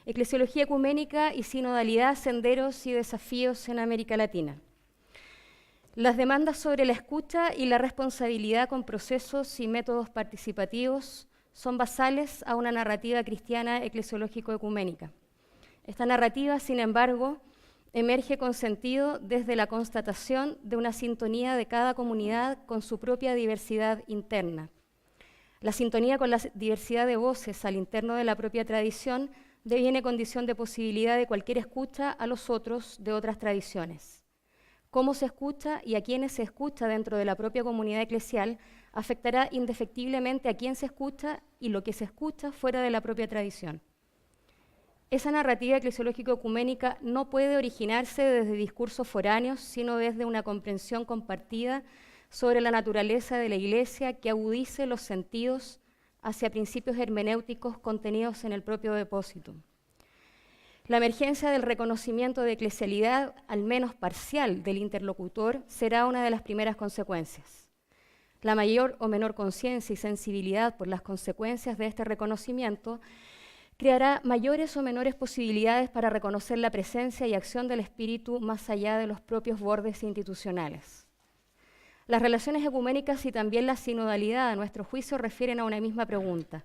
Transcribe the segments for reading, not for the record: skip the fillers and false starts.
Eclesiología ecuménica y sinodalidad, senderos y desafíos en América Latina. Las demandas sobre la escucha y la responsabilidad con procesos y métodos participativos son basales a una narrativa cristiana eclesiológico-ecuménica. Esta narrativa, sin embargo, emerge con sentido desde la constatación de una sintonía de cada comunidad con su propia diversidad interna. La sintonía con la diversidad de voces al interno de la propia tradición deviene condición de posibilidad de cualquier escucha a los otros de otras tradiciones. Cómo se escucha y a quiénes se escucha dentro de la propia comunidad eclesial afectará indefectiblemente a quién se escucha y lo que se escucha fuera de la propia tradición. Esa narrativa eclesiológico-ecuménica no puede originarse desde discursos foráneos, sino desde una comprensión compartida sobre la naturaleza de la Iglesia que agudice los sentidos hacia principios hermenéuticos contenidos en el propio depósito. La emergencia del reconocimiento de eclesialidad, al menos parcial, del interlocutor será una de las primeras consecuencias. La mayor o menor conciencia y sensibilidad por las consecuencias de este reconocimiento creará mayores o menores posibilidades para reconocer la presencia y acción del Espíritu más allá de los propios bordes institucionales. Las relaciones ecuménicas y también la sinodalidad, a nuestro juicio, refieren a una misma pregunta: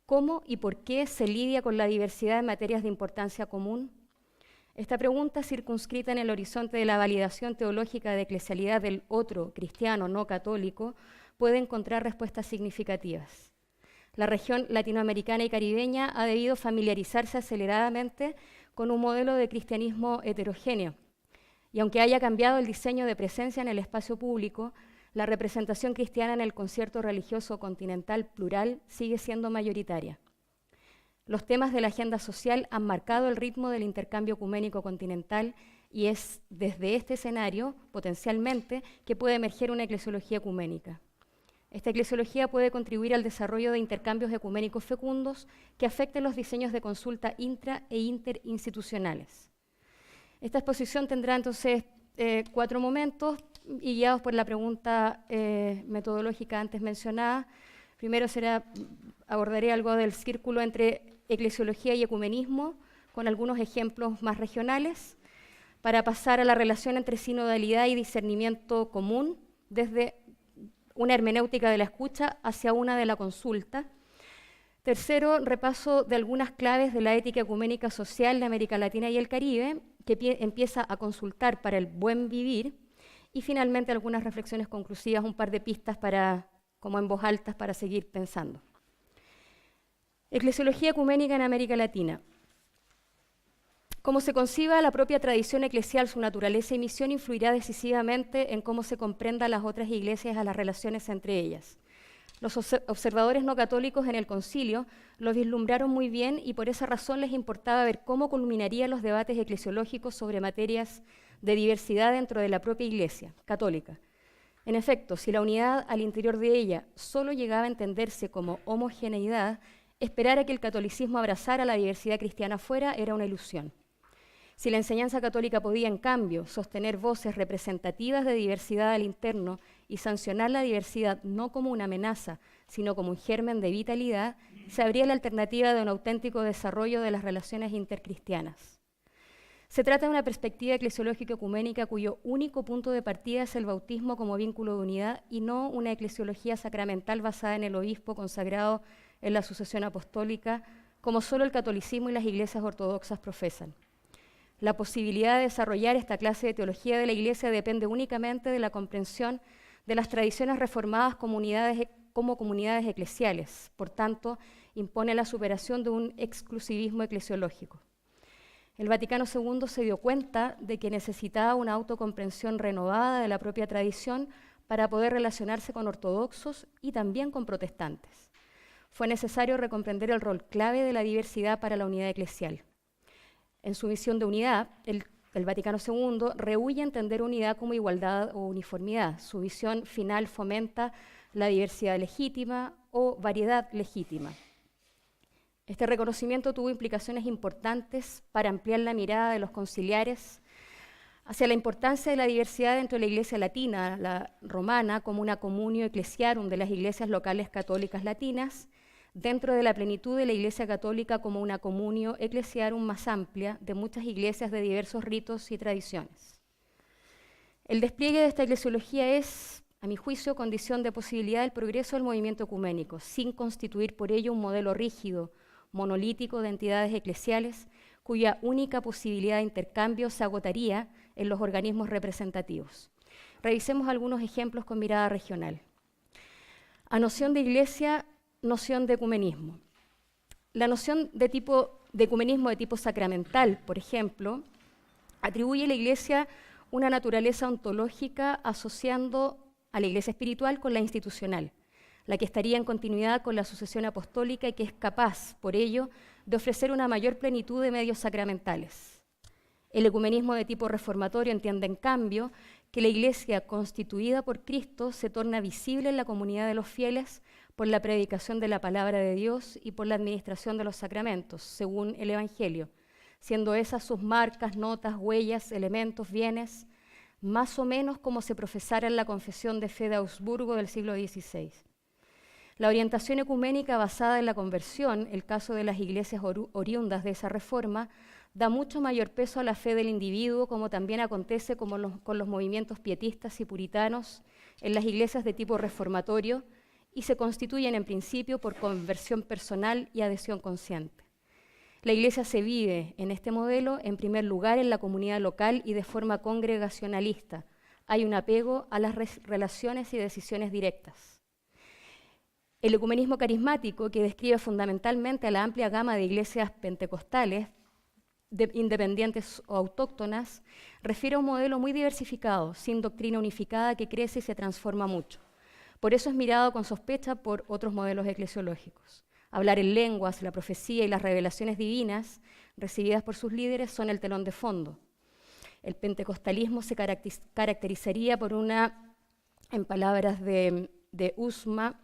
¿cómo y por qué se lidia con la diversidad en materias de importancia común? Esta pregunta, circunscrita en el horizonte de la validación teológica de eclesialidad del otro cristiano no católico, puede encontrar respuestas significativas. La región latinoamericana y caribeña ha debido familiarizarse aceleradamente con un modelo de cristianismo heterogéneo. Y aunque haya cambiado el diseño de presencia en el espacio público, la representación cristiana en el concierto religioso continental plural sigue siendo mayoritaria. Los temas de la agenda social han marcado el ritmo del intercambio ecuménico continental y es desde este escenario, potencialmente, que puede emerger una eclesiología ecuménica. Esta eclesiología puede contribuir al desarrollo de intercambios ecuménicos fecundos que afecten los diseños de consulta intra- e interinstitucionales. Esta exposición tendrá entonces 4 momentos y guiados por la pregunta metodológica antes mencionada. Primero abordaré algo del círculo entre eclesiología y ecumenismo, con algunos ejemplos más regionales, para pasar a la relación entre sinodalidad y discernimiento común, desde una hermenéutica de la escucha hacia una de la consulta. Tercero, repaso de algunas claves de la ética ecuménica social de América Latina y el Caribe, que empieza a consultar para el buen vivir. Y finalmente algunas reflexiones conclusivas, un par de pistas como en voz alta para seguir pensando. Eclesiología ecuménica en América Latina. Cómo se conciba la propia tradición eclesial, su naturaleza y misión influirá decisivamente en cómo se comprendan las otras iglesias a las relaciones entre ellas. Los observadores no católicos en el concilio lo vislumbraron muy bien y por esa razón les importaba ver cómo culminarían los debates eclesiológicos sobre materias de diversidad dentro de la propia Iglesia católica. En efecto, si la unidad al interior de ella solo llegaba a entenderse como homogeneidad, esperar a que el catolicismo abrazara la diversidad cristiana fuera era una ilusión. Si la enseñanza católica podía, en cambio, sostener voces representativas de diversidad al interno y sancionar la diversidad no como una amenaza, sino como un germen de vitalidad, se abría la alternativa de un auténtico desarrollo de las relaciones intercristianas. Se trata de una perspectiva eclesiológico-ecuménica cuyo único punto de partida es el bautismo como vínculo de unidad y no una eclesiología sacramental basada en el obispo consagrado en la sucesión apostólica, como solo el catolicismo y las iglesias ortodoxas profesan. La posibilidad de desarrollar esta clase de teología de la Iglesia depende únicamente de la comprensión de las tradiciones reformadas como comunidades eclesiales. Por tanto, impone la superación de un exclusivismo eclesiológico. El Vaticano II se dio cuenta de que necesitaba una autocomprensión renovada de la propia tradición para poder relacionarse con ortodoxos y también con protestantes. Fue necesario recomprender el rol clave de la diversidad para la unidad eclesial. En su misión de unidad, el Vaticano II rehúye entender unidad como igualdad o uniformidad. Su visión final fomenta la diversidad legítima o variedad legítima. Este reconocimiento tuvo implicaciones importantes para ampliar la mirada de los conciliares hacia la importancia de la diversidad dentro de la Iglesia latina, la romana, como una communio ecclesiarum de las iglesias locales católicas latinas, dentro de la plenitud de la Iglesia Católica como una comunio ecclesiarum más amplia de muchas iglesias de diversos ritos y tradiciones. El despliegue de esta eclesiología es, a mi juicio, condición de posibilidad del progreso del movimiento ecuménico, sin constituir por ello un modelo rígido, monolítico de entidades eclesiales, cuya única posibilidad de intercambio se agotaría en los organismos representativos. Revisemos algunos ejemplos con mirada regional. A noción de iglesia, noción de ecumenismo. La noción de ecumenismo de tipo sacramental, por ejemplo, atribuye a la iglesia una naturaleza ontológica asociando a la iglesia espiritual con la institucional, la que estaría en continuidad con la sucesión apostólica y que es capaz, por ello, de ofrecer una mayor plenitud de medios sacramentales. El ecumenismo de tipo reformatorio entiende, en cambio, que la Iglesia constituida por Cristo se torna visible en la comunidad de los fieles por la predicación de la palabra de Dios y por la administración de los sacramentos, según el Evangelio, siendo esas sus marcas, notas, huellas, elementos, bienes, más o menos como se profesara en la Confesión de Fe de Augsburgo del siglo XVI. La orientación ecuménica basada en la conversión, el caso de las iglesias oriundas de esa reforma, da mucho mayor peso a la fe del individuo, como también acontece con los movimientos pietistas y puritanos en las iglesias de tipo reformatorio, y se constituyen en principio por conversión personal y adhesión consciente. La iglesia se vive en este modelo, en primer lugar, en la comunidad local y de forma congregacionalista. Hay un apego a las relaciones y decisiones directas. El ecumenismo carismático, que describe fundamentalmente a la amplia gama de iglesias pentecostales, independientes o autóctonas, refiere a un modelo muy diversificado, sin doctrina unificada, que crece y se transforma mucho. Por eso es mirado con sospecha por otros modelos eclesiológicos. Hablar en lenguas, la profecía y las revelaciones divinas recibidas por sus líderes son el telón de fondo. El pentecostalismo se caracterizaría por una, en palabras de Usma,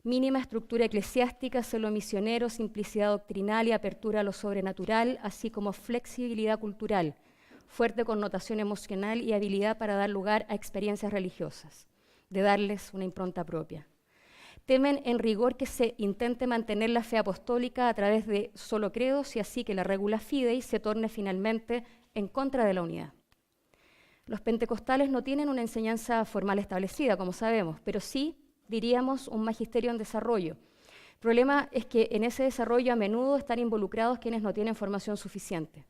mínima estructura eclesiástica, celo misionero, simplicidad doctrinal y apertura a lo sobrenatural, así como flexibilidad cultural, fuerte connotación emocional y habilidad para dar lugar a experiencias religiosas, de darles una impronta propia. Temen en rigor que se intente mantener la fe apostólica a través de solo credos y así que la regula fidei se torne finalmente en contra de la unidad. Los pentecostales no tienen una enseñanza formal establecida, como sabemos, pero sí, diríamos, un magisterio en desarrollo. El problema es que en ese desarrollo a menudo están involucrados quienes no tienen formación suficiente.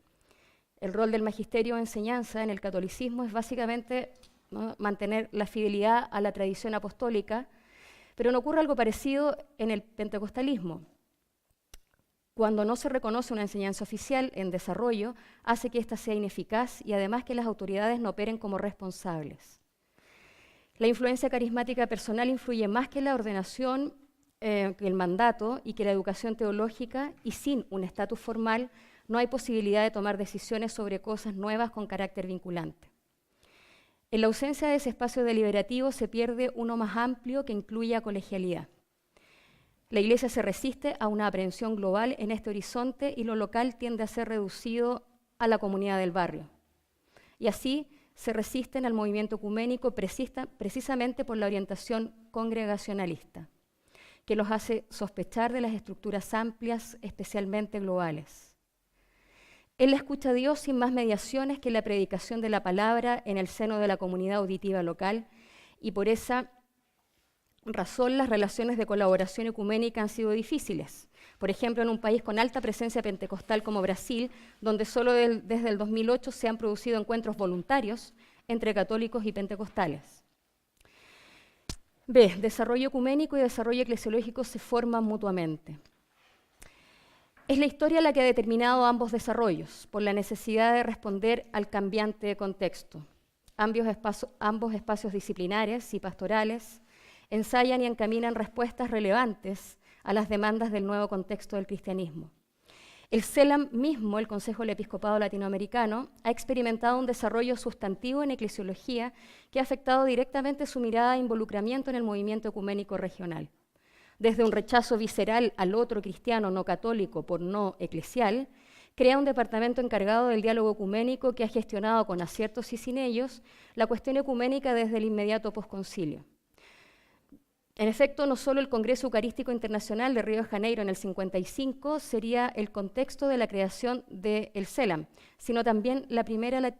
El rol del magisterio de enseñanza en el catolicismo es básicamente, ¿no?, mantener la fidelidad a la tradición apostólica, pero no ocurre algo parecido en el pentecostalismo. Cuando no se reconoce una enseñanza oficial en desarrollo, hace que ésta sea ineficaz y además que las autoridades no operen como responsables. La influencia carismática personal influye más que la ordenación, que el mandato y que la educación teológica, y sin un estatus formal no hay posibilidad de tomar decisiones sobre cosas nuevas con carácter vinculante. En la ausencia de ese espacio deliberativo se pierde uno más amplio que incluya colegialidad. La Iglesia se resiste a una aprehensión global en este horizonte y lo local tiende a ser reducido a la comunidad del barrio. Y así se resisten al movimiento ecuménico precisamente por la orientación congregacionalista, que los hace sospechar de las estructuras amplias, especialmente globales. Él escucha a Dios sin más mediaciones que la predicación de la palabra en el seno de la comunidad auditiva local, y por esa razón las relaciones de colaboración ecuménica han sido difíciles. Por ejemplo, en un país con alta presencia pentecostal como Brasil, donde solo desde el 2008 se han producido encuentros voluntarios entre católicos y pentecostales. B. Desarrollo ecuménico y desarrollo eclesiológico se forman mutuamente. Es la historia la que ha determinado ambos desarrollos, por la necesidad de responder al cambiante contexto. Ambos espacios disciplinares y pastorales ensayan y encaminan respuestas relevantes a las demandas del nuevo contexto del cristianismo. El CELAM mismo, el Consejo del Episcopado Latinoamericano, ha experimentado un desarrollo sustantivo en eclesiología que ha afectado directamente su mirada e involucramiento en el movimiento ecuménico regional. Desde un rechazo visceral al otro cristiano no católico por no eclesial, crea un departamento encargado del diálogo ecuménico que ha gestionado con aciertos y sin ellos la cuestión ecuménica desde el inmediato posconcilio. En efecto, no solo el Congreso Eucarístico Internacional de Río de Janeiro en el 55 sería el contexto de la creación del CELAM, sino también la primera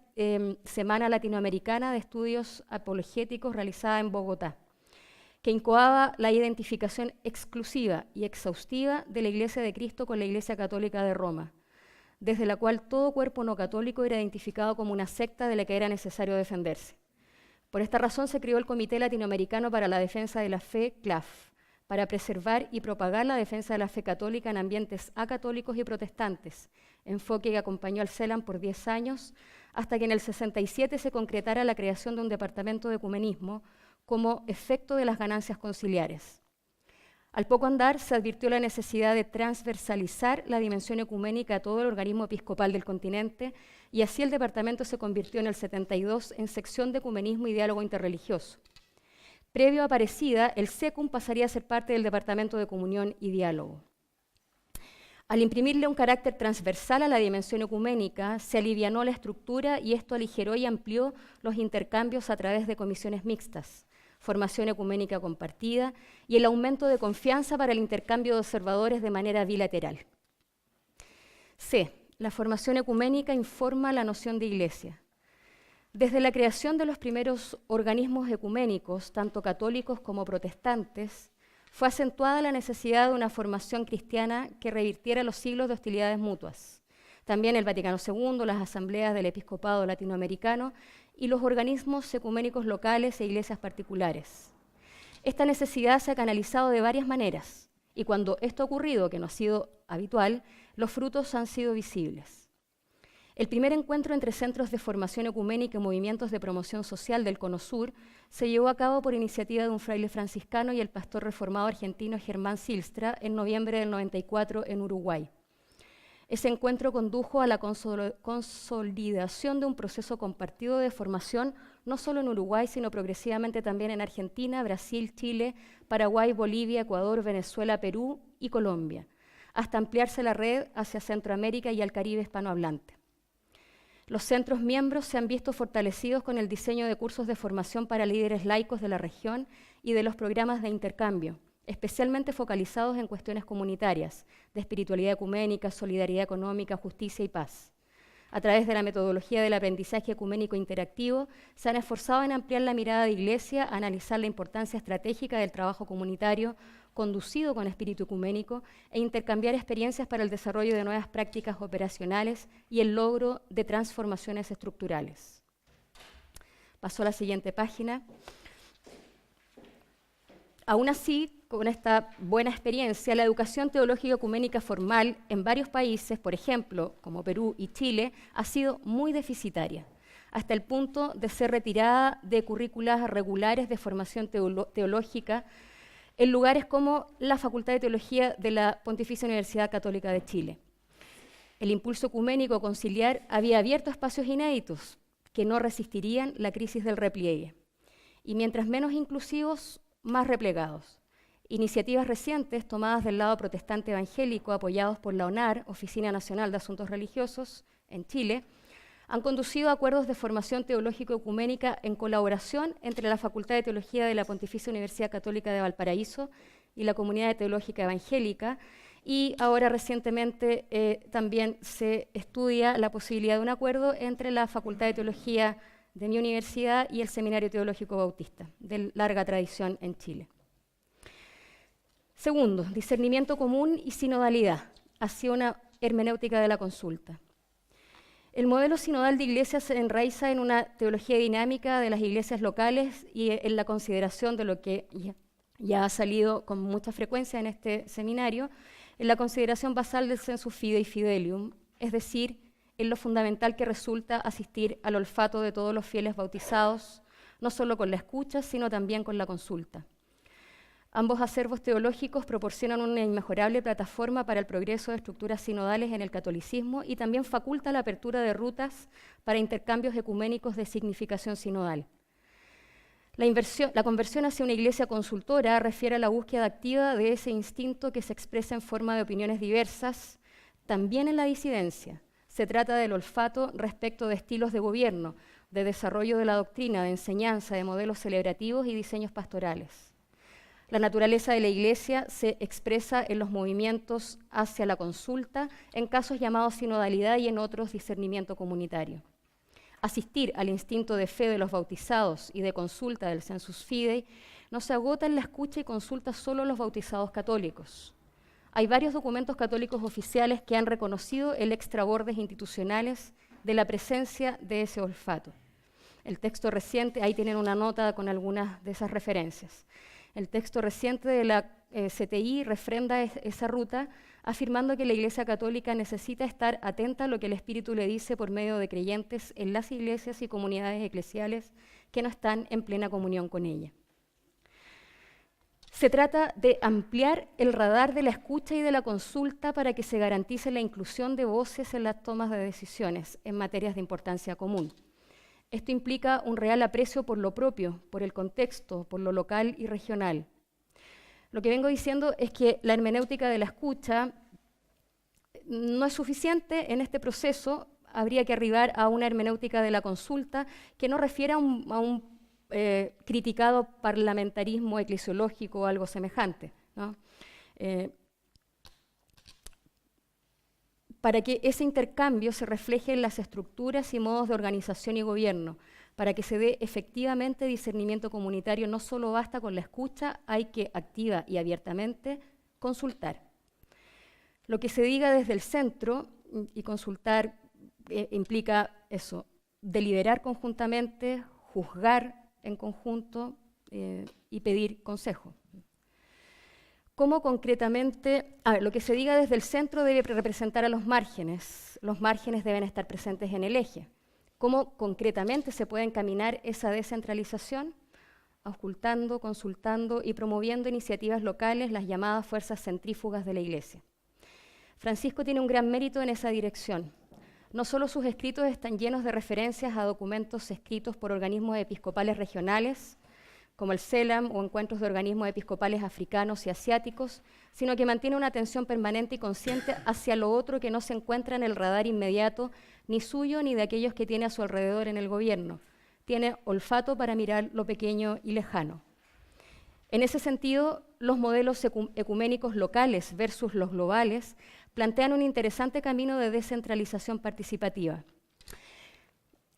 Semana Latinoamericana de Estudios Apologéticos realizada en Bogotá, que incoaba la identificación exclusiva y exhaustiva de la Iglesia de Cristo con la Iglesia Católica de Roma, desde la cual todo cuerpo no católico era identificado como una secta de la que era necesario defenderse. Por esta razón se creó el Comité Latinoamericano para la Defensa de la Fe, CLAF, para preservar y propagar la defensa de la fe católica en ambientes acatólicos y protestantes, enfoque que acompañó al CELAM por 10 años, hasta que en el 67 se concretara la creación de un departamento de ecumenismo como efecto de las ganancias conciliares. Al poco andar, se advirtió la necesidad de transversalizar la dimensión ecuménica a todo el organismo episcopal del continente, y así el departamento se convirtió en el 72 en sección de ecumenismo y diálogo interreligioso. Previo a Aparecida, el SECUM pasaría a ser parte del departamento de comunión y diálogo. Al imprimirle un carácter transversal a la dimensión ecuménica, se alivianó la estructura y esto aligeró y amplió los intercambios a través de comisiones mixtas, formación ecuménica compartida y el aumento de confianza para el intercambio de observadores de manera bilateral. C. La formación ecuménica informa la noción de iglesia. Desde la creación de los primeros organismos ecuménicos, tanto católicos como protestantes, fue acentuada la necesidad de una formación cristiana que revirtiera los siglos de hostilidades mutuas. También el Vaticano II, las asambleas del episcopado latinoamericano y los organismos ecuménicos locales e iglesias particulares. Esta necesidad se ha canalizado de varias maneras, y cuando esto ha ocurrido, que no ha sido habitual, los frutos han sido visibles. El primer encuentro entre centros de formación ecuménica y movimientos de promoción social del Cono Sur se llevó a cabo por iniciativa de un fraile franciscano y el pastor reformado argentino Germán Silstra en noviembre del 94 en Uruguay. Ese encuentro condujo a la consolidación de un proceso compartido de formación no solo en Uruguay, sino progresivamente también en Argentina, Brasil, Chile, Paraguay, Bolivia, Ecuador, Venezuela, Perú y Colombia, hasta ampliarse la red hacia Centroamérica y al Caribe hispanohablante. Los centros miembros se han visto fortalecidos con el diseño de cursos de formación para líderes laicos de la región y de los programas de intercambio, especialmente focalizados en cuestiones comunitarias, de espiritualidad ecuménica, solidaridad económica, justicia y paz. A través de la metodología del aprendizaje ecuménico interactivo, se han esforzado en ampliar la mirada de Iglesia, analizar la importancia estratégica del trabajo comunitario conducido con espíritu ecuménico e intercambiar experiencias para el desarrollo de nuevas prácticas operacionales y el logro de transformaciones estructurales. Paso a la siguiente página. Aún así, con esta buena experiencia, la educación teológica ecuménica formal en varios países, por ejemplo, como Perú y Chile, ha sido muy deficitaria, hasta el punto de ser retirada de currículas regulares de formación teológica en lugares como la Facultad de Teología de la Pontificia Universidad Católica de Chile. El impulso ecuménico conciliar había abierto espacios inéditos que no resistirían la crisis del repliegue, y mientras menos inclusivos, más replegados. Iniciativas recientes tomadas del lado protestante evangélico, apoyados por la ONAR, Oficina Nacional de Asuntos Religiosos, en Chile, han conducido a acuerdos de formación teológico-ecuménica en colaboración entre la Facultad de Teología de la Pontificia Universidad Católica de Valparaíso y la Comunidad Teológica Evangélica, y ahora recientemente también se estudia la posibilidad de un acuerdo entre la Facultad de Teología de mi universidad y el Seminario Teológico Bautista, de larga tradición en Chile. Segundo, discernimiento común y sinodalidad, hacia una hermenéutica de la consulta. El modelo sinodal de iglesia se enraiza en una teología dinámica de las iglesias locales y en la consideración de lo que ya ha salido con mucha frecuencia en este seminario, en la consideración basal del sensus fidei fidelium, es decir, en lo fundamental que resulta asistir al olfato de todos los fieles bautizados, no solo con la escucha, sino también con la consulta. Ambos acervos teológicos proporcionan una inmejorable plataforma para el progreso de estructuras sinodales en el catolicismo y también faculta la apertura de rutas para intercambios ecuménicos de significación sinodal. La conversión hacia una iglesia consultora refiere a la búsqueda activa de ese instinto que se expresa en forma de opiniones diversas, también en la disidencia. Se trata del olfato respecto de estilos de gobierno, de desarrollo de la doctrina, de enseñanza, de modelos celebrativos y diseños pastorales. La naturaleza de la Iglesia se expresa en los movimientos hacia la consulta, en casos llamados sinodalidad y en otros discernimiento comunitario. Asistir al instinto de fe de los bautizados y de consulta del sensus fidei no se agota en la escucha y consulta solo a los bautizados católicos. Hay varios documentos católicos oficiales que han reconocido el extrabordes institucionales de la presencia de ese olfato. El texto reciente, ahí tienen una nota con algunas de esas referencias. El texto reciente de la CTI refrenda esa ruta, afirmando que la Iglesia Católica necesita estar atenta a lo que el Espíritu le dice por medio de creyentes en las iglesias y comunidades eclesiales que no están en plena comunión con ella. Se trata de ampliar el radar de la escucha y de la consulta para que se garantice la inclusión de voces en las tomas de decisiones en materias de importancia común. Esto implica un real aprecio por lo propio, por el contexto, por lo local y regional. Lo que vengo diciendo es que la hermenéutica de la escucha no es suficiente en este proceso. Habría que arribar a una hermenéutica de la consulta que no refiere a un criticado parlamentarismo eclesiológico o algo semejante, ¿no? Para que ese intercambio se refleje en las estructuras y modos de organización y gobierno, para que se dé efectivamente discernimiento comunitario, no solo basta con la escucha, hay que activa y abiertamente consultar. Lo que se diga desde el centro y consultar implica eso, deliberar conjuntamente, juzgar en conjunto y pedir consejo. ¿Cómo concretamente? Lo que se diga desde el centro debe representar a los márgenes deben estar presentes en el eje. ¿Cómo concretamente se puede encaminar esa descentralización? Auscultando, consultando y promoviendo iniciativas locales, las llamadas fuerzas centrífugas de la Iglesia. Francisco tiene un gran mérito en esa dirección. No solo sus escritos están llenos de referencias a documentos escritos por organismos episcopales regionales, como el CELAM o encuentros de organismos episcopales africanos y asiáticos, sino que mantiene una atención permanente y consciente hacia lo otro que no se encuentra en el radar inmediato, ni suyo ni de aquellos que tiene a su alrededor en el gobierno. Tiene olfato para mirar lo pequeño y lejano. En ese sentido, los modelos ecuménicos locales versus los globales plantean un interesante camino de descentralización participativa.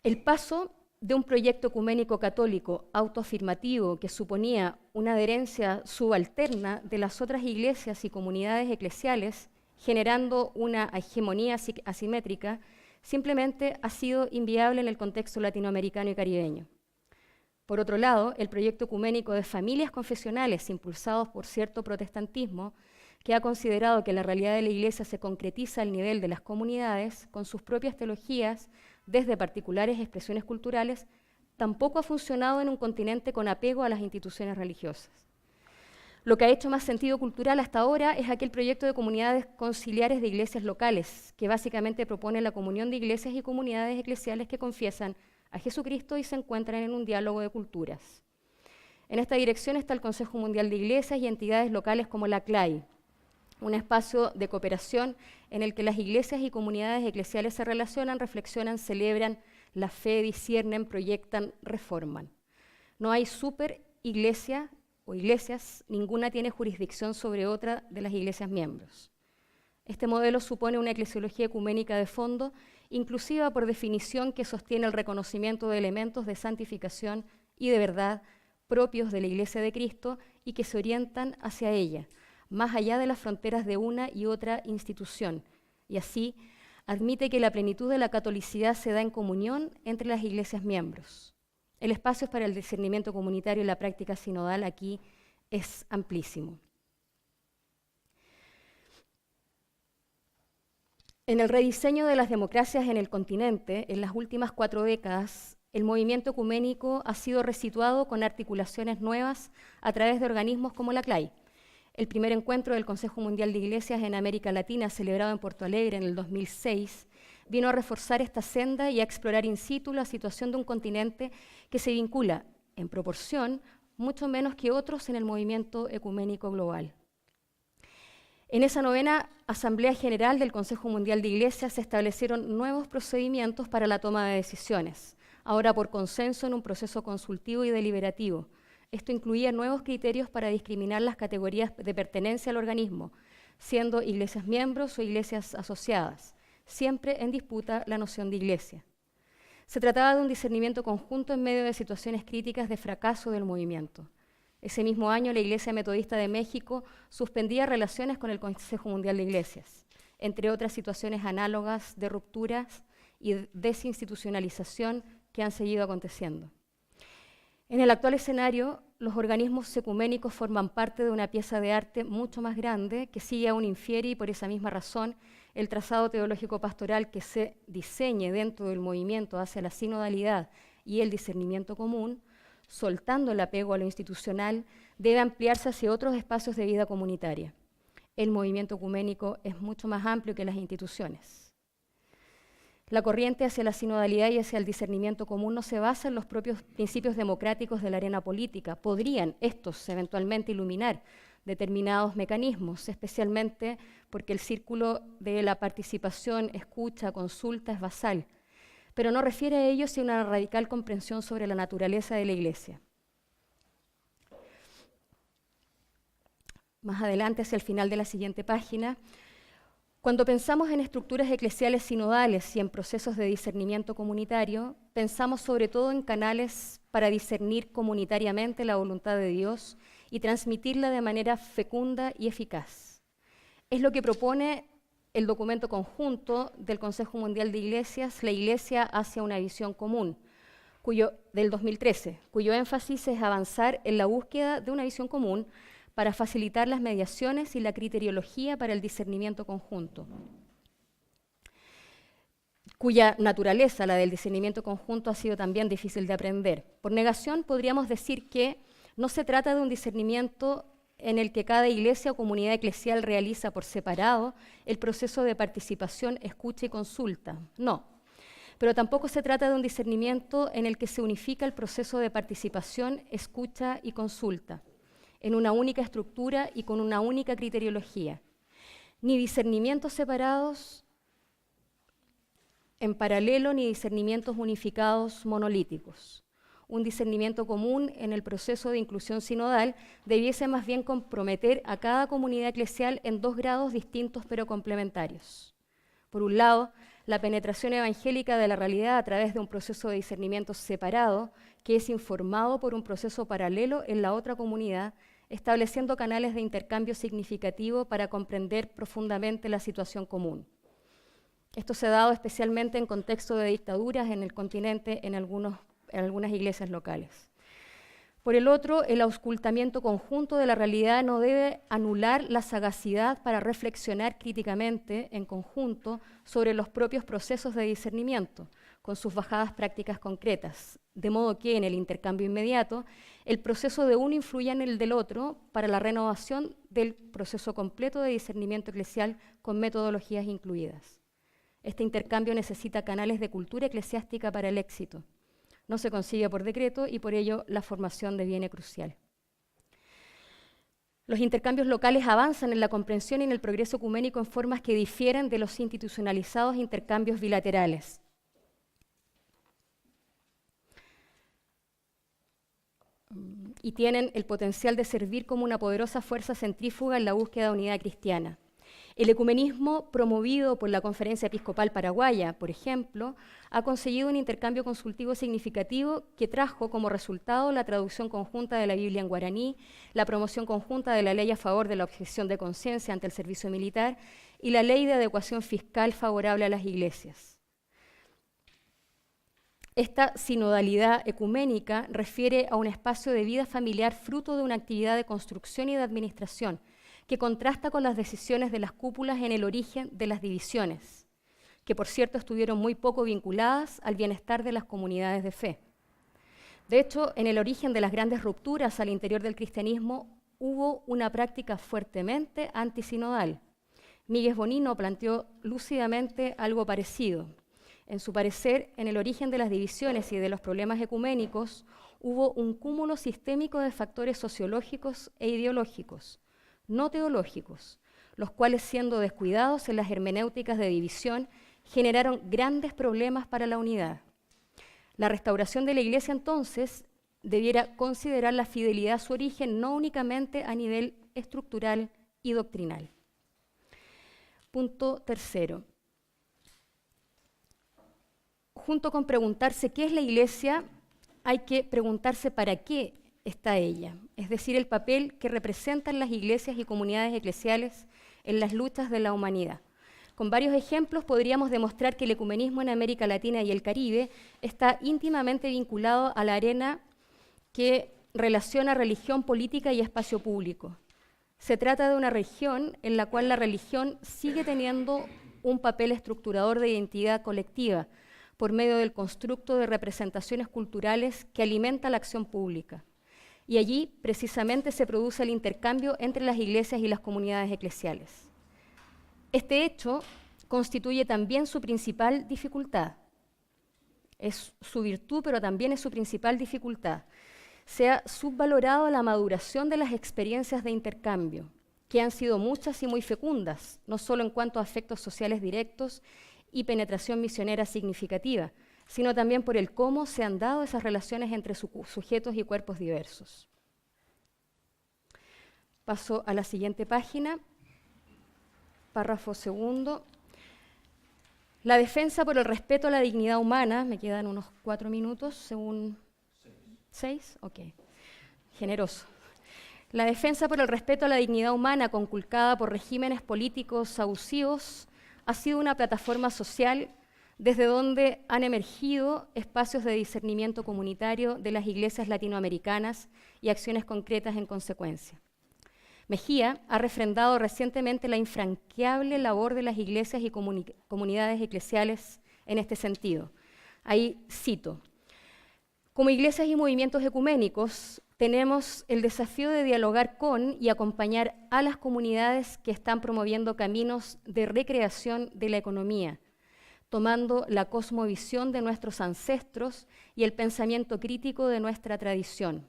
El paso de un proyecto ecuménico católico autoafirmativo que suponía una adherencia subalterna de las otras iglesias y comunidades eclesiales, generando una hegemonía asimétrica, simplemente ha sido inviable en el contexto latinoamericano y caribeño. Por otro lado, el proyecto ecuménico de familias confesionales impulsados por cierto protestantismo, que ha considerado que la realidad de la Iglesia se concretiza al nivel de las comunidades, con sus propias teologías, desde particulares expresiones culturales, tampoco ha funcionado en un continente con apego a las instituciones religiosas. Lo que ha hecho más sentido cultural hasta ahora es aquel proyecto de comunidades conciliares de iglesias locales, que básicamente propone la comunión de iglesias y comunidades eclesiales que confiesan a Jesucristo y se encuentran en un diálogo de culturas. En esta dirección está el Consejo Mundial de Iglesias y entidades locales como la CLAI, un espacio de cooperación en el que las iglesias y comunidades eclesiales se relacionan, reflexionan, celebran la fe, disciernen, proyectan, reforman. No hay super iglesia o iglesias, ninguna tiene jurisdicción sobre otra de las iglesias miembros. Este modelo supone una eclesiología ecuménica de fondo, inclusiva por definición, que sostiene el reconocimiento de elementos de santificación y de verdad propios de la Iglesia de Cristo y que se orientan hacia ella, más allá de las fronteras de una y otra institución, y así admite que la plenitud de la catolicidad se da en comunión entre las iglesias miembros. El espacio para el discernimiento comunitario y la práctica sinodal aquí es amplísimo. En el rediseño de las democracias en el continente, en las últimas 4 décadas, el movimiento ecuménico ha sido resituado con articulaciones nuevas a través de organismos como la CLAI. El primer encuentro del Consejo Mundial de Iglesias en América Latina, celebrado en Porto Alegre en el 2006, vino a reforzar esta senda y a explorar in situ la situación de un continente que se vincula, en proporción, mucho menos que otros en el movimiento ecuménico global. En esa 9ª Asamblea General del Consejo Mundial de Iglesias se establecieron nuevos procedimientos para la toma de decisiones, ahora por consenso en un proceso consultivo y deliberativo, Esto incluía nuevos criterios para discriminar las categorías de pertenencia al organismo, siendo iglesias miembros o iglesias asociadas, siempre en disputa la noción de iglesia. Se trataba de un discernimiento conjunto en medio de situaciones críticas de fracaso del movimiento. Ese mismo año, la Iglesia Metodista de México suspendía relaciones con el Consejo Mundial de Iglesias, entre otras situaciones análogas de rupturas y desinstitucionalización que han seguido aconteciendo. En el actual escenario, los organismos ecuménicos forman parte de una pieza de arte mucho más grande que sigue aún infiere, y por esa misma razón el trazado teológico pastoral que se diseñe dentro del movimiento hacia la sinodalidad y el discernimiento común, soltando el apego a lo institucional, debe ampliarse hacia otros espacios de vida comunitaria. El movimiento ecuménico es mucho más amplio que las instituciones. La corriente hacia la sinodalidad y hacia el discernimiento común no se basa en los propios principios democráticos de la arena política. Podrían estos eventualmente iluminar determinados mecanismos, especialmente porque el círculo de la participación, escucha, consulta es basal, pero no refiere a ello sino una radical comprensión sobre la naturaleza de la Iglesia. Más adelante, hacia el final de la siguiente página, cuando pensamos en estructuras eclesiales sinodales y en procesos de discernimiento comunitario, pensamos sobre todo en canales para discernir comunitariamente la voluntad de Dios y transmitirla de manera fecunda y eficaz. Es lo que propone el documento conjunto del Consejo Mundial de Iglesias, La Iglesia hacia una visión común, del 2013, cuyo énfasis es avanzar en la búsqueda de una visión común para facilitar las mediaciones y la criteriología para el discernimiento conjunto, cuya naturaleza, la del discernimiento conjunto, ha sido también difícil de aprender. Por negación, podríamos decir que no se trata de un discernimiento en el que cada iglesia o comunidad eclesial realiza por separado el proceso de participación, escucha y consulta. No. Pero tampoco se trata de un discernimiento en el que se unifica el proceso de participación, escucha y consulta en una única estructura y con una única criteriología. Ni discernimientos separados en paralelo, ni discernimientos unificados monolíticos. Un discernimiento común en el proceso de inclusión sinodal debiese más bien comprometer a cada comunidad eclesial en dos grados distintos pero complementarios. Por un lado, la penetración evangélica de la realidad a través de un proceso de discernimiento separado, que es informado por un proceso paralelo en la otra comunidad, estableciendo canales de intercambio significativo para comprender profundamente la situación común. Esto se ha dado especialmente en contexto de dictaduras en el continente, en algunas iglesias locales. Por el otro, el auscultamiento conjunto de la realidad no debe anular la sagacidad para reflexionar críticamente en conjunto sobre los propios procesos de discernimiento, con sus bajadas prácticas concretas, de modo que en el intercambio inmediato el proceso de uno influya en el del otro para la renovación del proceso completo de discernimiento eclesial con metodologías incluidas. Este intercambio necesita canales de cultura eclesiástica para el éxito. No se consigue por decreto y por ello la formación deviene crucial. Los intercambios locales avanzan en la comprensión y en el progreso ecuménico en formas que difieren de los institucionalizados intercambios bilaterales. Y tienen el potencial de servir como una poderosa fuerza centrífuga en la búsqueda de unidad cristiana. El ecumenismo promovido por la Conferencia Episcopal Paraguaya, por ejemplo, ha conseguido un intercambio consultivo significativo que trajo como resultado la traducción conjunta de la Biblia en guaraní, la promoción conjunta de la ley a favor de la objeción de conciencia ante el servicio militar y la ley de adecuación fiscal favorable a las iglesias. Esta sinodalidad ecuménica refiere a un espacio de vida familiar fruto de una actividad de construcción y de administración que contrasta con las decisiones de las cúpulas en el origen de las divisiones, que por cierto estuvieron muy poco vinculadas al bienestar de las comunidades de fe. De hecho, en el origen de las grandes rupturas al interior del cristianismo hubo una práctica fuertemente antisinodal. Míguez Bonino planteó lúcidamente algo parecido. En su parecer, en el origen de las divisiones y de los problemas ecuménicos hubo un cúmulo sistémico de factores sociológicos e ideológicos, no teológicos, los cuales, siendo descuidados en las hermenéuticas de división, generaron grandes problemas para la unidad. La restauración de la Iglesia, entonces, debiera considerar la fidelidad a su origen, no únicamente a nivel estructural y doctrinal. Punto tercero. Junto con preguntarse qué es la Iglesia, hay que preguntarse para qué está ella, es decir, el papel que representan las iglesias y comunidades eclesiales en las luchas de la humanidad. Con varios ejemplos podríamos demostrar que el ecumenismo en América Latina y el Caribe está íntimamente vinculado a la arena que relaciona religión, política y espacio público. Se trata de una región en la cual la religión sigue teniendo un papel estructurador de identidad colectiva por medio del constructo de representaciones culturales que alimenta la acción pública. Y allí precisamente se produce el intercambio entre las iglesias y las comunidades eclesiales. Este hecho constituye también su principal dificultad. Es su virtud, pero también es su principal dificultad. Se ha subvalorado la maduración de las experiencias de intercambio, que han sido muchas y muy fecundas, no solo en cuanto a efectos sociales directos y penetración misionera significativa, sino también por el cómo se han dado esas relaciones entre sujetos y cuerpos diversos. Paso a la siguiente página, párrafo segundo. La defensa por el respeto a la dignidad humana, me quedan unos 4 minutos, según... 6, ok, generoso. La defensa por el respeto a la dignidad humana conculcada por regímenes políticos abusivos ha sido una plataforma social desde donde han emergido espacios de discernimiento comunitario de las iglesias latinoamericanas y acciones concretas en consecuencia. Mejía ha refrendado recientemente la infranqueable labor de las iglesias y comunidades eclesiales en este sentido. Ahí cito: como iglesias y movimientos ecuménicos, tenemos el desafío de dialogar con y acompañar a las comunidades que están promoviendo caminos de recreación de la economía, tomando la cosmovisión de nuestros ancestros y el pensamiento crítico de nuestra tradición.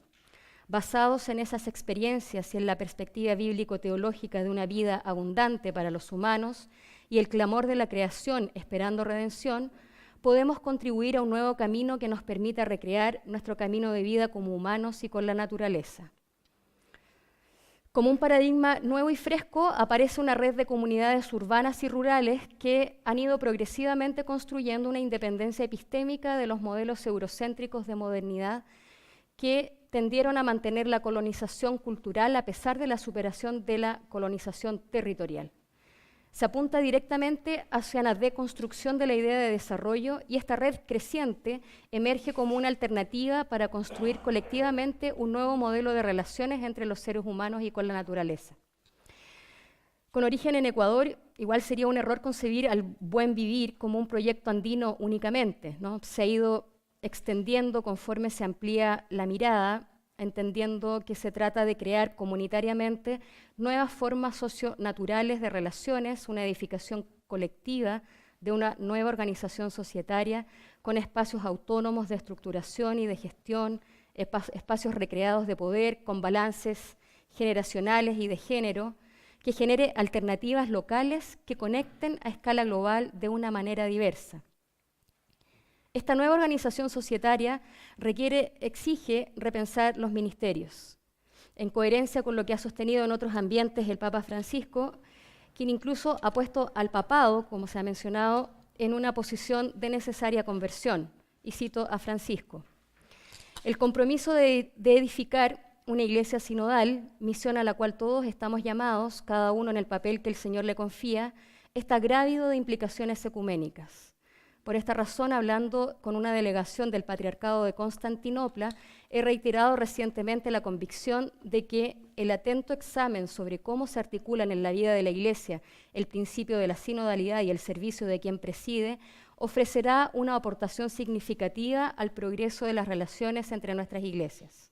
Basados en esas experiencias y en la perspectiva bíblico-teológica de una vida abundante para los humanos y el clamor de la creación esperando redención, podemos contribuir a un nuevo camino que nos permita recrear nuestro camino de vida como humanos y con la naturaleza. Como un paradigma nuevo y fresco, aparece una red de comunidades urbanas y rurales que han ido progresivamente construyendo una independencia epistémica de los modelos eurocéntricos de modernidad que tendieron a mantener la colonización cultural a pesar de la superación de la colonización territorial. Se apunta directamente hacia una deconstrucción de la idea de desarrollo y esta red creciente emerge como una alternativa para construir colectivamente un nuevo modelo de relaciones entre los seres humanos y con la naturaleza. Con origen en Ecuador, igual sería un error concebir al buen vivir como un proyecto andino únicamente, ¿no? Se ha ido extendiendo conforme se amplía la mirada, entendiendo que se trata de crear comunitariamente nuevas formas socionaturales de relaciones, una edificación colectiva de una nueva organización societaria con espacios autónomos de estructuración y de gestión, espacios recreados de poder con balances generacionales y de género, que genere alternativas locales que conecten a escala global de una manera diversa. Esta nueva organización societaria exige repensar los ministerios, en coherencia con lo que ha sostenido en otros ambientes el Papa Francisco, quien incluso ha puesto al papado, como se ha mencionado, en una posición de necesaria conversión, y cito a Francisco: el compromiso de edificar una iglesia sinodal, misión a la cual todos estamos llamados, cada uno en el papel que el Señor le confía, está grávido de implicaciones ecuménicas. Por esta razón, hablando con una delegación del Patriarcado de Constantinopla, he reiterado recientemente la convicción de que el atento examen sobre cómo se articulan en la vida de la Iglesia el principio de la sinodalidad y el servicio de quien preside ofrecerá una aportación significativa al progreso de las relaciones entre nuestras iglesias.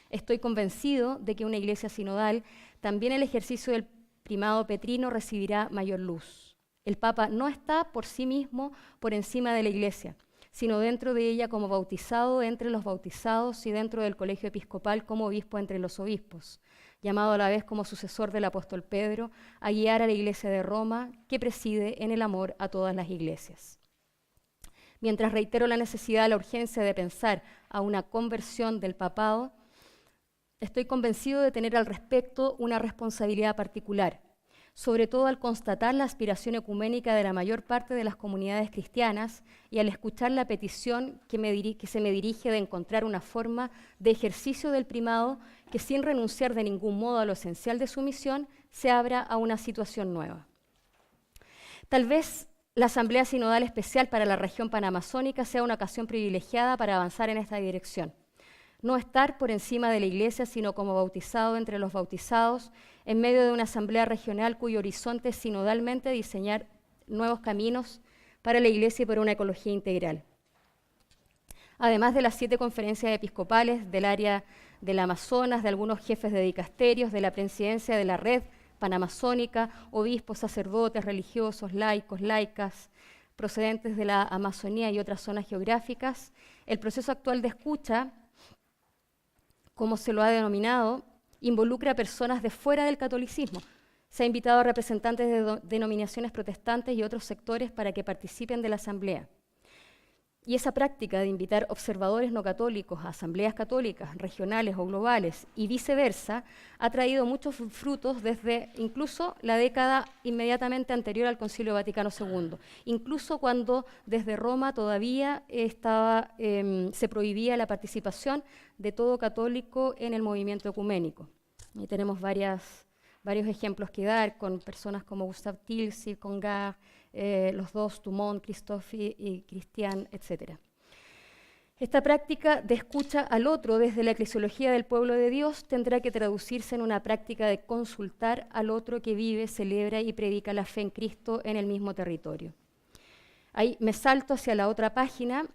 Estoy convencido de que una iglesia sinodal, también el ejercicio del primado petrino recibirá mayor luz. El Papa no está por sí mismo por encima de la Iglesia, sino dentro de ella como bautizado entre los bautizados y dentro del colegio episcopal como obispo entre los obispos, llamado a la vez como sucesor del apóstol Pedro a guiar a la Iglesia de Roma que preside en el amor a todas las iglesias. Mientras reitero la necesidad, la urgencia de pensar a una conversión del papado, estoy convencido de tener al respecto una responsabilidad particular, sobre todo al constatar la aspiración ecuménica de la mayor parte de las comunidades cristianas y al escuchar la petición que se me dirige de encontrar una forma de ejercicio del primado que, sin renunciar de ningún modo a lo esencial de su misión, se abra a una situación nueva. Tal vez la Asamblea Sinodal Especial para la región panamazónica sea una ocasión privilegiada para avanzar en esta dirección. No estar por encima de la Iglesia, sino como bautizado entre los bautizados, en medio de una asamblea regional cuyo horizonte es sinodalmente diseñar nuevos caminos para la Iglesia y para una ecología integral. Además de las 7 conferencias episcopales del área del Amazonas, de algunos jefes de dicasterios, de la presidencia de la red panamazónica, obispos, sacerdotes, religiosos, laicos, laicas, procedentes de la Amazonía y otras zonas geográficas, el proceso actual de escucha, como se lo ha denominado, involucra a personas de fuera del catolicismo. Se ha invitado a representantes de denominaciones protestantes y otros sectores para que participen de la asamblea. Y esa práctica de invitar observadores no católicos a asambleas católicas, regionales o globales, y viceversa, ha traído muchos frutos desde incluso la década inmediatamente anterior al Concilio Vaticano II, incluso cuando desde Roma todavía se prohibía la participación de todo católico en el movimiento ecuménico. Y tenemos varios ejemplos que dar con personas como Gustave Tilsi, Congar, los dos, Dumont, Christophe y Christian, etc. Esta práctica de escucha al otro desde la eclesiología del pueblo de Dios tendrá que traducirse en una práctica de consultar al otro que vive, celebra y predica la fe en Cristo en el mismo territorio. Ahí me salto hacia la otra página.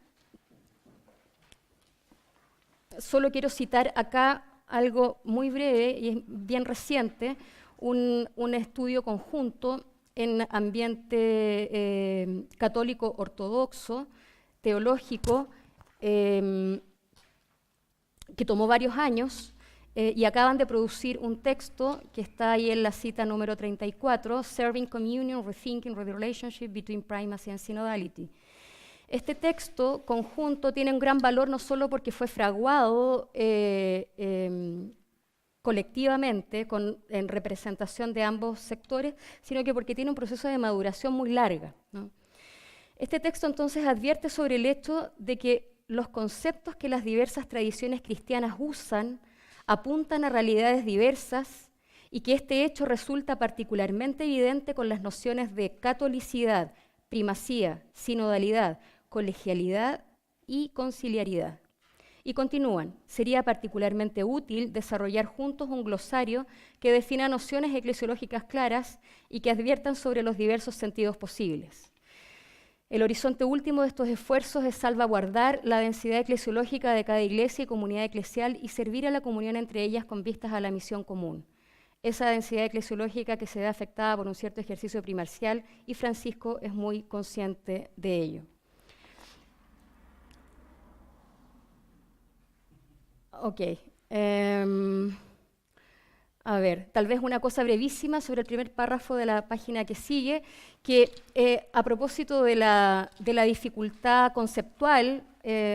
Solo quiero citar acá algo muy breve y bien reciente, un estudio conjunto en ambiente católico ortodoxo, teológico, que tomó varios años y acaban de producir un texto que está ahí en la cita número 34, Serving Communion, Rethinking the Relationship Between Primacy and Synodality. Este texto conjunto tiene un gran valor no solo porque fue fraguado colectivamente, en representación de ambos sectores, sino que porque tiene un proceso de maduración muy larga, ¿no? Este texto entonces advierte sobre el hecho de que los conceptos que las diversas tradiciones cristianas usan apuntan a realidades diversas y que este hecho resulta particularmente evidente con las nociones de catolicidad, primacía, sinodalidad, colegialidad y conciliaridad. Y continúan, sería particularmente útil desarrollar juntos un glosario que defina nociones eclesiológicas claras y que adviertan sobre los diversos sentidos posibles. El horizonte último de estos esfuerzos es salvaguardar la densidad eclesiológica de cada iglesia y comunidad eclesial y servir a la comunión entre ellas con vistas a la misión común. Esa densidad eclesiológica que se ve afectada por un cierto ejercicio primarcial, y Francisco es muy consciente de ello. Ok. A ver, tal vez una cosa brevísima sobre el primer párrafo de la página que sigue, que a propósito de la dificultad conceptual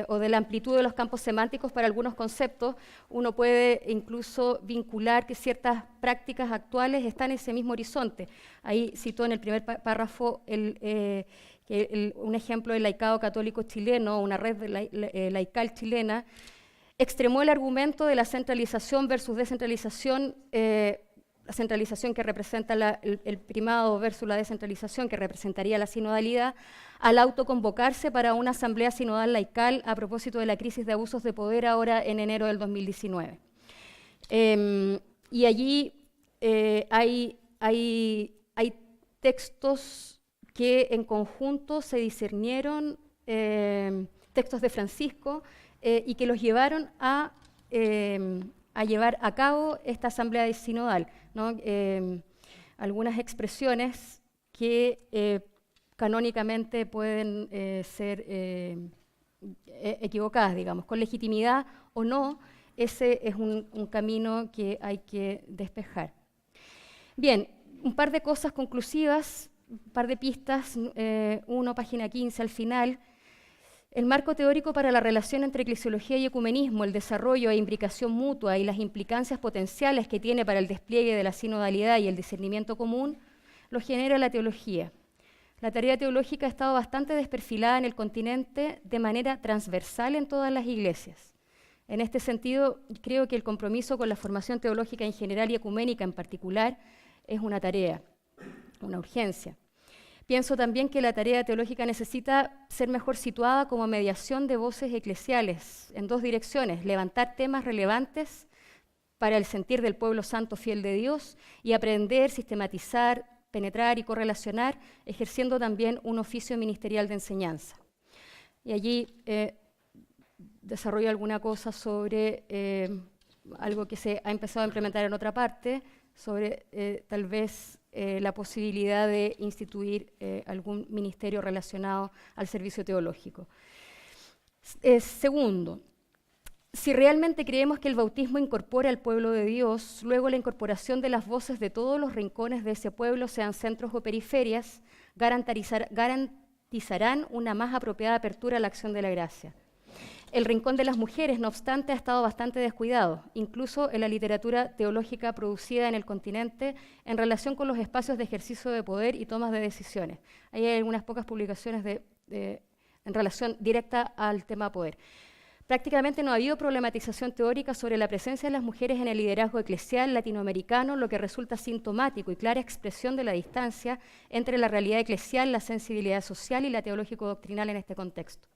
o de la amplitud de los campos semánticos para algunos conceptos, uno puede incluso vincular que ciertas prácticas actuales están en ese mismo horizonte. Ahí citó en el primer párrafo un ejemplo del laicado católico chileno, una red laical chilena, extremó el argumento de la centralización versus descentralización, la centralización que representa el primado versus la descentralización que representaría la sinodalidad, al autoconvocarse para una asamblea sinodal laical a propósito de la crisis de abusos de poder ahora en enero del 2019. Y allí hay textos que en conjunto se discernieron, textos de Francisco, y que los llevaron a llevar a cabo esta asamblea sinodal, ¿no? Algunas expresiones que canónicamente pueden ser equivocadas, digamos, con legitimidad o no, ese es un camino que hay que despejar. Bien, un par de cosas conclusivas, un par de pistas, página 15 al final. El marco teórico para la relación entre eclesiología y ecumenismo, el desarrollo e imbricación mutua y las implicancias potenciales que tiene para el despliegue de la sinodalidad y el discernimiento común, lo genera la teología. La tarea teológica ha estado bastante desperfilada en el continente de manera transversal en todas las iglesias. En este sentido, creo que el compromiso con la formación teológica en general y ecuménica en particular es una tarea, una urgencia. Pienso también que la tarea teológica necesita ser mejor situada como mediación de voces eclesiales en dos direcciones: levantar temas relevantes para el sentir del pueblo santo fiel de Dios y aprender, sistematizar, penetrar y correlacionar, ejerciendo también un oficio ministerial de enseñanza. Y allí desarrollo alguna cosa sobre algo que se ha empezado a implementar en otra parte, sobre tal vez la posibilidad de instituir algún ministerio relacionado al servicio teológico. Segundo, si realmente creemos que el bautismo incorpora al pueblo de Dios, luego la incorporación de las voces de todos los rincones de ese pueblo, sean centros o periferias, garantizarán una más apropiada apertura a la acción de la gracia. El rincón de las mujeres, no obstante, ha estado bastante descuidado, incluso en la literatura teológica producida en el continente en relación con los espacios de ejercicio de poder y tomas de decisiones. Ahí hay algunas pocas publicaciones en relación directa al tema poder. Prácticamente no ha habido problematización teórica sobre la presencia de las mujeres en el liderazgo eclesial latinoamericano, lo que resulta sintomático y clara expresión de la distancia entre la realidad eclesial, la sensibilidad social y la teológico-doctrinal en este contexto.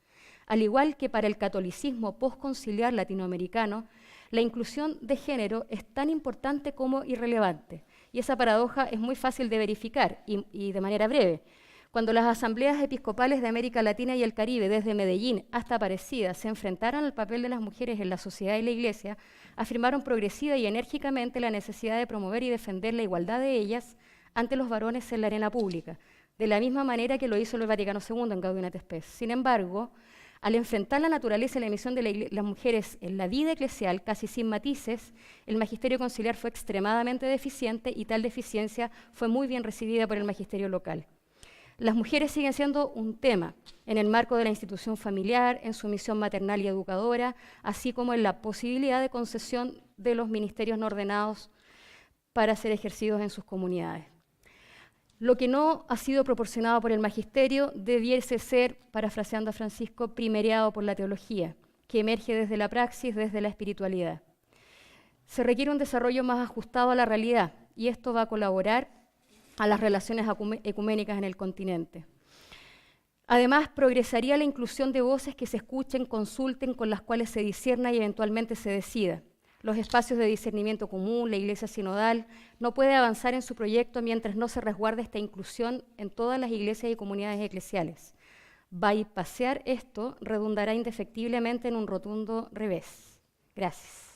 Al igual que para el catolicismo postconciliar latinoamericano, la inclusión de género es tan importante como irrelevante. Y esa paradoja es muy fácil de verificar y de manera breve. Cuando las asambleas episcopales de América Latina y el Caribe, desde Medellín hasta Aparecida, se enfrentaron al papel de las mujeres en la sociedad y la Iglesia, afirmaron progresiva y enérgicamente la necesidad de promover y defender la igualdad de ellas ante los varones en la arena pública, de la misma manera que lo hizo el Vaticano II en Gaudium et Spes. Sin embargo, al enfrentar la naturaleza y la misión de las mujeres en la vida eclesial, casi sin matices, el magisterio conciliar fue extremadamente deficiente y tal deficiencia fue muy bien recibida por el magisterio local. Las mujeres siguen siendo un tema en el marco de la institución familiar, en su misión maternal y educadora, así como en la posibilidad de concesión de los ministerios no ordenados para ser ejercidos en sus comunidades. Lo que no ha sido proporcionado por el magisterio debiese ser, parafraseando a Francisco, primereado por la teología, que emerge desde la praxis, desde la espiritualidad. Se requiere un desarrollo más ajustado a la realidad y esto va a colaborar a las relaciones ecuménicas en el continente. Además, progresaría la inclusión de voces que se escuchen, consulten, con las cuales se discierna y eventualmente se decida. Los espacios de discernimiento común, la Iglesia sinodal, no puede avanzar en su proyecto mientras no se resguarde esta inclusión en todas las iglesias y comunidades eclesiales. Bypasear esto redundará indefectiblemente en un rotundo revés. Gracias.